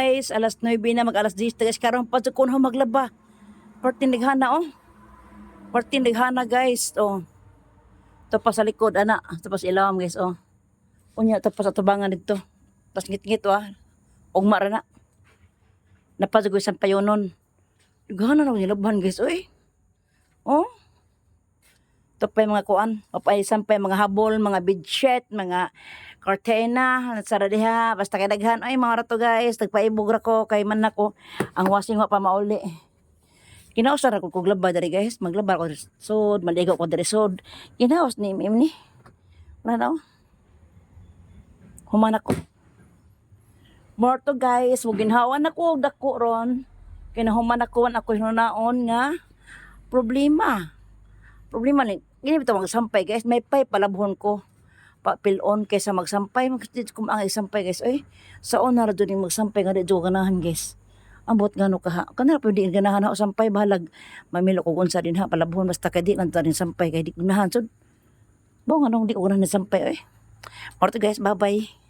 guys, alas 9 na mag alas 10 guys, karon pa jud ko na maglaba. Partindighana oh. Partindighana guys, oh. Ito pa sa likod ana, ito pa sa ilawom guys, oh. Unya ito pa sa tubangan dito. Tas ngit-ngit ah. Ugma ra na. Napasag ko isang payonon. Gana na ko nilabhan guys, oy. Oh. Ito pa yung mga kuan. O pa isang pa yung mga habol, mga bedsheet, mga cortina, sara diha, basta kay daghan. Ay mga rato guys, nagpaibog ra ko kay man nako ang washing wa pa mauli. Kinausar ako kog laba diri guys, maglaba ko sud, maligo ko diri sud. Kinaus ni ni. Wala na oh. Human ako. More to guys, mo ginhawan ako og dako ron. Kinahuman ako hinunaon nga problema. Problema ni gini bitaw magsampay guys, may pipe palabhon ko. Papilon kaysa magsampay, magdit ko ang isampay guys. Ay, saon na ra dun yung magsampay nga di ganahan guys. Ambot ngano ka ha. Kanara pwede ganahan ha sampay bahalag. Mamilo ko unsa din ha palabhon basta kay di lang ta rin sampay kay di ganahan sud. Bo nganong di ko ganahan sampay ay. More to guys, bye-bye.